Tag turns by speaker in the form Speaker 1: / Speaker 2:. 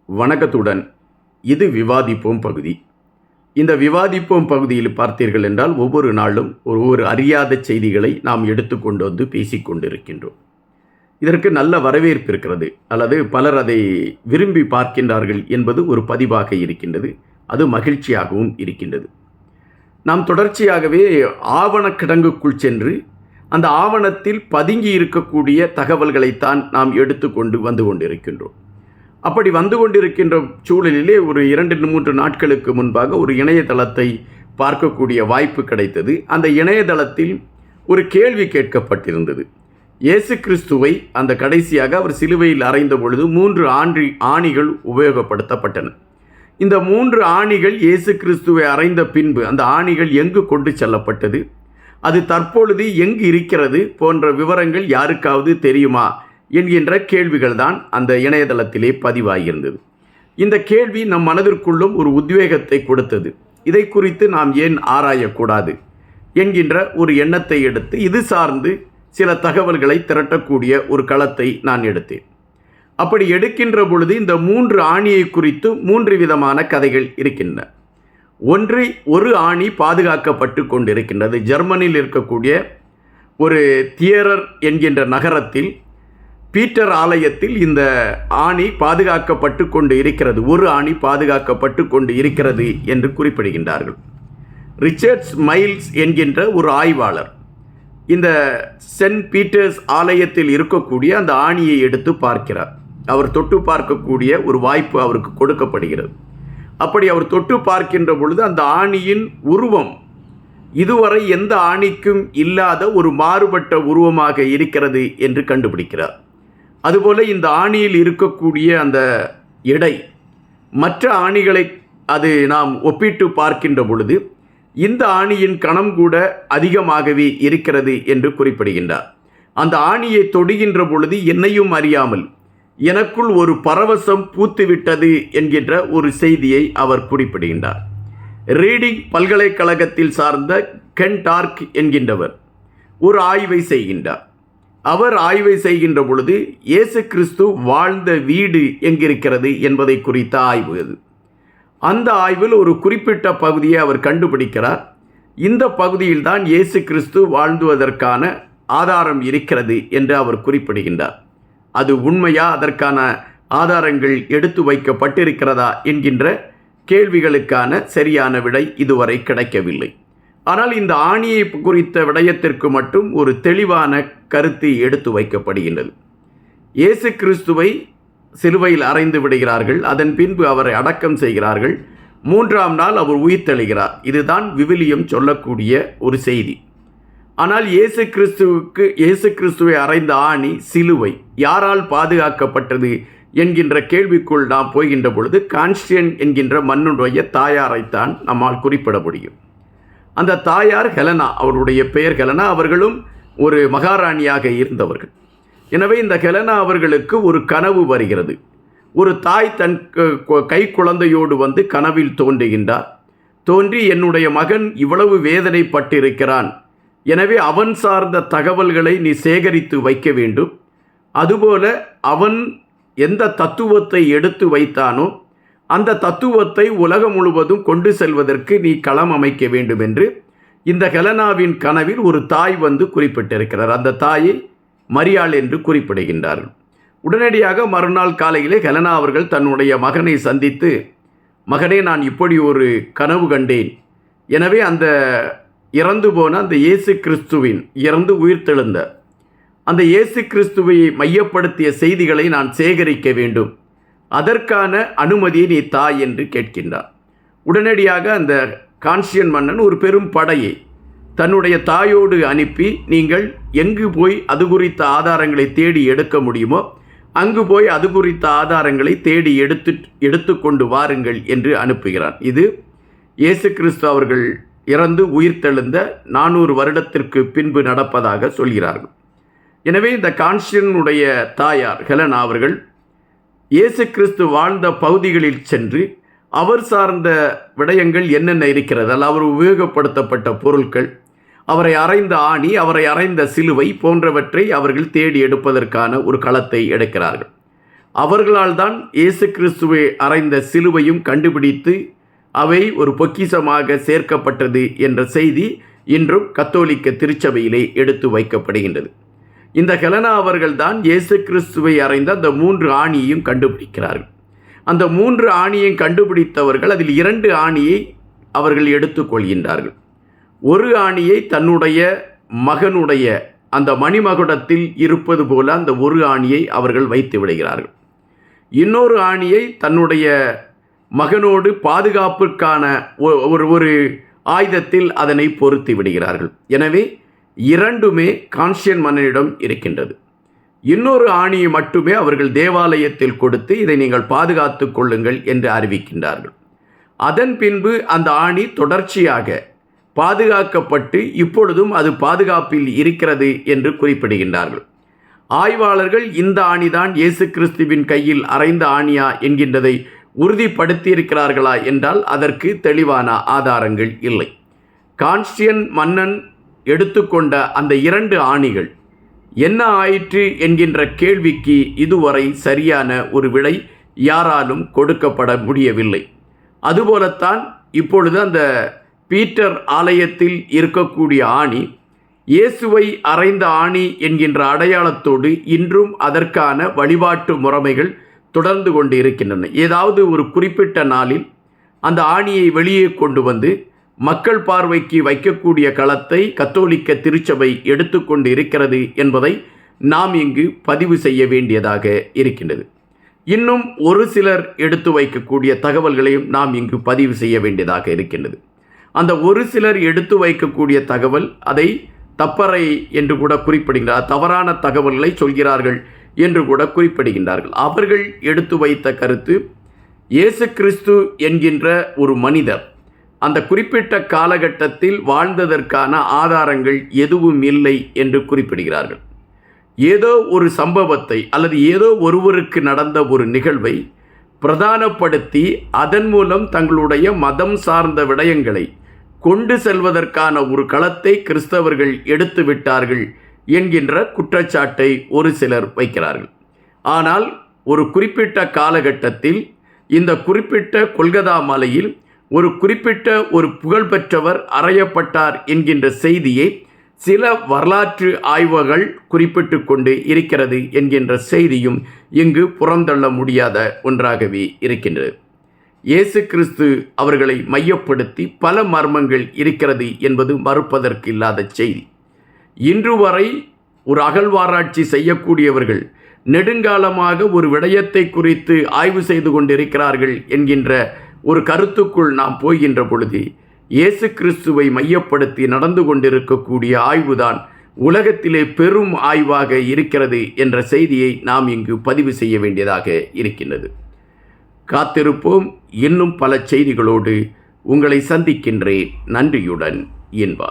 Speaker 1: வணக்கத்துடன் இது விவாதிப்போம் பகுதி. இந்த விவாதிப்போம் பகுதியில் பார்த்தீர்கள் என்றால் ஒவ்வொரு நாளும் ஒவ்வொரு அறியாத செய்திகளை நாம் எடுத்துக்கொண்டு வந்து பேசிக்கொண்டிருக்கின்றோம். இதற்கு நல்ல வரவேற்பு இருக்கிறது, அல்லது பலர் அதை விரும்பி பார்க்கின்றார்கள் என்பது ஒரு பதிவாக இருக்கின்றது. அது மகிழ்ச்சியாகவும் இருக்கின்றது. நாம் தொடர்ச்சியாகவே ஆவணக்கிடங்குக்குள் சென்று அந்த ஆவணத்தில் பதுங்கி இருக்கக்கூடிய தகவல்களைத்தான் நாம் எடுத்துக்கொண்டு வந்து கொண்டிருக்கின்றோம். அப்படி வந்து கொண்டிருக்கின்ற சூழலிலே ஒரு 2-3 நாட்களுக்கு முன்பாக ஒரு இணையதளத்தை பார்க்கக்கூடிய வாய்ப்பு கிடைத்தது. அந்த இணையதளத்தில் ஒரு கேள்வி கேட்கப்பட்டிருந்தது. இயேசு கிறிஸ்துவை அந்த கடைசியாக அவர் சிலுவையில் அறைந்த பொழுது 3 ஆணிகள் உபயோகப்படுத்தப்பட்டன. இந்த 3 ஆணிகள் இயேசு கிறிஸ்துவை அறைந்த பின்பு அந்த ஆணிகள் எங்கு கொண்டு செல்லப்பட்டது, அது தற்பொழுது எங்கு இருக்கிறது போன்ற விவரங்கள் யாருக்காவது தெரியுமா என்கின்ற கேள்விகள் தான் அந்த இணையதளத்திலே பதிவாகியிருந்தது. இந்த கேள்வி நம் மனதிற்குள்ளும் ஒரு உத்வேகத்தை கொடுத்தது. இதை குறித்து நாம் ஏன் ஆராயக்கூடாது என்கின்ற ஒரு எண்ணத்தை எடுத்து இது சார்ந்து சில தகவல்களை திரட்டக்கூடிய ஒரு களத்தை நான் எடுத்தேன். அப்படி எடுக்கின்ற பொழுது இந்த 3 ஆணியை குறித்து 3 விதமான கதைகள் இருக்கின்றன. ஒரு ஆணி பாதுகாக்கப்பட்டு கொண்டிருக்கின்றது. ஜெர்மனியில் இருக்கக்கூடிய ஒரு தியரர் என்கின்ற நகரத்தில் பீட்டர் ஆலயத்தில் இந்த ஆணி பாதுகாக்கப்பட்டு கொண்டு இருக்கிறது. ஒரு ஆணி பாதுகாக்கப்பட்டு கொண்டு இருக்கிறது என்று குறிப்பிடுகின்றார்கள். ரிச்சர்ட்ஸ் மைல்ஸ் என்கின்ற ஒரு ஆய்வாளர் இந்த சென்ட் பீட்டர்ஸ் ஆலயத்தில் இருக்கக்கூடிய அந்த ஆணியை எடுத்து பார்க்கிறார். அவர் தொட்டு பார்க்கக்கூடிய ஒரு வாய்ப்பு அவருக்கு கொடுக்கப்படுகிறது. அப்படி அவர் தொட்டு பார்க்கின்ற பொழுது அந்த ஆணியின் உருவம் இதுவரை எந்த ஆணிக்கும் இல்லாத ஒரு மாறுபட்ட உருவமாக இருக்கிறது என்று கண்டுபிடிக்கிறார். அதுபோல இந்த ஆணியில் இருக்கக்கூடிய அந்த எடை மற்ற ஆணிகளை அது நாம் ஒப்பிட்டு பார்க்கின்ற பொழுது இந்த ஆணியின் கணம் கூட அதிகமாகவே இருக்கிறது என்று குறிப்பிடுகின்றார். அந்த ஆணியை தொடுகின்ற பொழுது என்னையும் அறியாமல் எனக்குள் ஒரு பரவசம் பூத்துவிட்டது என்கின்ற ஒரு செய்தியை அவர் குறிப்பிடுகின்றார். ரீடிங் பல்கலைக்கழகத்தில் சார்ந்த கென் டார்க் என்கின்றவர் ஒரு ஆய்வை செய்கின்றார். அவர் ஆய்வை செய்கின்ற பொழுது இயேசு கிறிஸ்து வாழ்ந்த வீடு எங்கிருக்கிறது என்பதை குறித்த ஆய்வு அது. அந்த ஆய்வில் ஒரு குறிப்பிட்ட பகுதியை அவர் கண்டுபிடிக்கிறார். இந்த பகுதியில் தான் இயேசு கிறிஸ்து வாழ்ந்துவதற்கான ஆதாரம் இருக்கிறது என்று அவர் குறிப்பிடுகின்றார். அது உண்மையா, அதற்கான ஆதாரங்கள் எடுத்து வைக்கப்பட்டிருக்கிறதா என்கின்ற கேள்விகளுக்கான சரியான விடை இதுவரை கிடைக்கவில்லை. ஆனால் இந்த ஆணியை குறித்த விடயத்திற்கு மட்டும் ஒரு தெளிவான கருத்து எடுத்து வைக்கப்படுகின்றது. இயேசு கிறிஸ்துவை சிலுவையில் அறைந்து விடுகிறார்கள். அதன் பின்பு அவரை அடக்கம் செய்கிறார்கள். 3ஆம் நாள் அவர் உயிர்த்தெழுகிறார். இதுதான் விவிலியம் சொல்லக்கூடிய ஒரு செய்தி. ஆனால் இயேசு கிறிஸ்துவை அறைந்த ஆணி சிலுவை யாரால் பாதுகாக்கப்பட்டது என்கின்ற கேள்விக்குள் நாம் போகின்ற பொழுது கான்ஸ்டியன் என்கின்ற மன்னுடைய தாயாரைத்தான் நம்மால் குறிப்பிட முடியும். அந்த தாயார் ஹெலனா, அவருடைய பெயர் ஹெலனா. அவர்களும் ஒரு மகாராணியாக இருந்தவர்கள். எனவே இந்த ஹெலனா அவர்களுக்கு ஒரு கனவு வருகிறது. ஒரு தாய் தன் கை குழந்தையோடு வந்து கனவில் தோன்றி என்னுடைய மகன் இவ்வளவு வேதனைப்பட்டிருக்கிறான், எனவே அவன் சார்ந்த தகவல்களை நீ சேகரித்து வைக்க வேண்டும். அதுபோல அவன் எந்த தத்துவத்தை எடுத்து வைத்தானோ அந்த தத்துவத்தை உலகம் முழுவதும் கொண்டு செல்வதற்கு நீ களம் அமைக்க வேண்டும் என்று இந்த ஹெலனாவின் கனவில் ஒரு தாய் வந்து குறிப்பிட்டிருக்கிறார். அந்த தாயை மரியாள் என்று குறிப்பிடுகின்றார்கள். உடனடியாக மறுநாள் காலையிலே ஹெலனா அவர்கள் தன்னுடைய மகனை சந்தித்து, மகனே, நான் இப்படி ஒரு கனவு கண்டேன். எனவே அந்த இறந்து போன அந்த இயேசு கிறிஸ்துவின் இறந்து உயிர்த்தெழுந்த அந்த இயேசு கிறிஸ்துவை மையப்படுத்திய செய்திகளை நான் சேகரிக்க வேண்டும், அதற்கான அனுமதியை நீ தாய் என்று கேட்கின்றார். உடனடியாக அந்த கான்ஸ்டியன் மன்னன் ஒரு பெரும் படையை தன்னுடைய தாயோடு அனுப்பி, நீங்கள் எங்கு போய் அது குறித்த ஆதாரங்களை தேடி எடுக்க முடியுமோ அங்கு போய் அது குறித்த ஆதாரங்களை தேடி எடுத்து கொண்டு வாருங்கள் என்று அனுப்புகிறார். இது இயேசு கிறிஸ்து அவர்கள் இறந்து உயிர்த்தெழுந்த 400 வருடத்திற்கு பின்பு நடப்பதாக சொல்கிறார்கள். எனவே இந்த கான்ஸ்டியனுடைய தாயார் ஹெலனா அவர்கள் இயேசு கிறிஸ்து வாழ்ந்த பகுதிகளில் சென்று அவர் சார்ந்த விடயங்கள் என்னென்ன இருக்கிறது, அல்ல அவர் உபயோகப்படுத்தப்பட்ட பொருட்கள், அவரை அறைந்த ஆணி, அவரை அறைந்த சிலுவை போன்றவற்றை அவர்கள் தேடி எடுப்பதற்கான ஒரு களத்தை எடுக்கிறார்கள். அவர்களால் தான் இயேசு கிறிஸ்துவை அறைந்த சிலுவையும் கண்டுபிடித்து அவை ஒரு பொக்கிஷமாக சேர்க்கப்பட்டது என்ற செய்தி இன்றும் கத்தோலிக்க திருச்சபையிலே எடுத்து வைக்கப்படுகின்றது. இந்த ஹெலனா அவர்கள்தான் இயேசு கிறிஸ்துவை அறைந்த அந்த 3 ஆணியையும் கண்டுபிடிக்கிறார்கள். அந்த 3 ஆணியையும் கண்டுபிடித்தவர்கள் அதில் 2 ஆணியை அவர்கள் எடுத்துக்கொள்கின்றார்கள். ஒரு ஆணியை தன்னுடைய மகனுடைய அந்த மணிமகுடத்தில் இருப்பது போல அந்த ஒரு ஆணியை அவர்கள் வைத்து விடுகிறார்கள். இன்னொரு ஆணியை தன்னுடைய மகனோடு பாதுகாப்பிற்கான ஒரு ஆயுதத்தில் அதனை பொருத்தி விடுகிறார்கள். எனவே 2மே கான்ஸ்டியன் மன்னனிடம் இருக்கின்றது. இன்னொரு ஆணியை மட்டுமே அவர்கள் தேவாலயத்தில் கொடுத்து இதை நீங்கள் பாதுகாத்து கொள்ளுங்கள் என்று அறிவிக்கின்றார்கள். அதன் பின்பு அந்த ஆணி தொடர்ச்சியாக பாதுகாக்கப்பட்டு இப்பொழுதும் அது பாதுகாப்பில் இருக்கிறது என்று குறிப்பிடுகின்றார்கள். ஆய்வாளர்கள் இந்த ஆணிதான் இயேசு கிறிஸ்துவின் கையில் அறைந்த ஆணியா என்கின்றதை உறுதிப்படுத்தியிருக்கிறார்களா என்றால் அதற்கு தெளிவான ஆதாரங்கள் இல்லை. கான்ஸ்டியன் மன்னன் எடுத்துக்கொண்ட அந்த 2 ஆணிகள் என்ன ஆயிற்று என்கின்ற கேள்விக்கு இதுவரை சரியான ஒரு விடை யாராலும் கொடுக்கப்பட முடியவில்லை. அதுபோலத்தான் இப்பொழுது அந்த பீட்டர் ஆலயத்தில் இருக்கக்கூடிய ஆணி இயேசுவை அறைந்த ஆணி என்கின்ற அடையாளத்தோடு இன்றும் அதற்கான வழிபாட்டு முறைமைகள் தொடர்ந்து கொண்டு இருக்கின்றன. ஏதாவது ஒரு குறிப்பிட்ட நாளில் அந்த ஆணியை வெளியே கொண்டு வந்து மக்கள் பார்வைக்கு வைக்கக்கூடிய களத்தை கத்தோலிக்க திருச்சபை எடுத்துக்கொண்டு இருக்கிறது என்பதை நாம் இங்கு பதிவு செய்ய வேண்டியதாக இருக்கின்றது. இன்னும் ஒரு சிலர் எடுத்து வைக்கக்கூடிய தகவல்களையும் நாம் இங்கு பதிவு செய்ய வேண்டியதாக இருக்கின்றது. அந்த ஒரு சிலர் எடுத்து வைக்கக்கூடிய தகவல் அதை தப்பறை என்று கூட குறிப்பிடுகிறார், தவறான தகவல்களை சொல்கிறார்கள் என்று கூட குறிப்பிடுகின்றார்கள். அவர்கள் எடுத்து வைத்த கருத்து இயேசு கிறிஸ்து என்கின்ற ஒரு மனிதர் அந்த குறிப்பிட்ட காலகட்டத்தில் வாழ்ந்ததற்கான ஆதாரங்கள் எதுவும் இல்லை என்று குறிப்பிடுகிறார்கள். ஏதோ ஒரு சம்பவத்தை அல்லது ஏதோ ஒருவருக்கு நடந்த ஒரு நிகழ்வை பிரதானப்படுத்தி அதன் மூலம் தங்களுடைய மதம் சார்ந்த விடயங்களை கொண்டு செல்வதற்கான ஒரு களத்தை கிறிஸ்தவர்கள் எடுத்து விட்டார்கள் என்கின்ற குற்றச்சாட்டை ஒரு சிலர் வைக்கிறார்கள். ஆனால் ஒரு குறிப்பிட்ட காலகட்டத்தில் இந்த குறிப்பிட்ட கொல்கத்தா மலையில் ஒரு குறிப்பிட்ட ஒரு புகழ்பெற்றவர் அறையப்பட்டார் என்கின்ற செய்தியை சில வரலாற்று ஆய்வுகள் குறிப்பிட்டு கொண்டு இருக்கிறது என்கின்ற செய்தியும் இங்கு புறந்தள்ள முடியாத ஒன்றாகவே இருக்கின்றது. இயேசு கிறிஸ்து அவர்களை மையப்படுத்தி பல மர்மங்கள் இருக்கிறது என்பது மறுப்பதற்கு இல்லாத செய்தி. இன்று வரை ஒரு அகழ்வாராய்ச்சி செய்யக்கூடியவர்கள் நெடுங்காலமாக ஒரு விடயத்தை குறித்து ஆய்வு செய்து கொண்டிருக்கிறார்கள் என்கின்ற ஒரு கருத்துக்குள் நாம் போகின்ற பொழுது இயேசு கிறிஸ்துவை மையப்படுத்தி நடந்து கொண்டிருக்கக்கூடிய ஆய்வுதான் உலகத்திலே பெரும் ஆய்வாக இருக்கிறது என்ற செய்தியை நாம் இங்கு பதிவு செய்ய வேண்டியதாக இருக்கின்றது. காத்திருப்போம். இன்னும் பல செய்திகளோடு உங்களை சந்திக்கின்றேன். நன்றியுடன் இன்பா.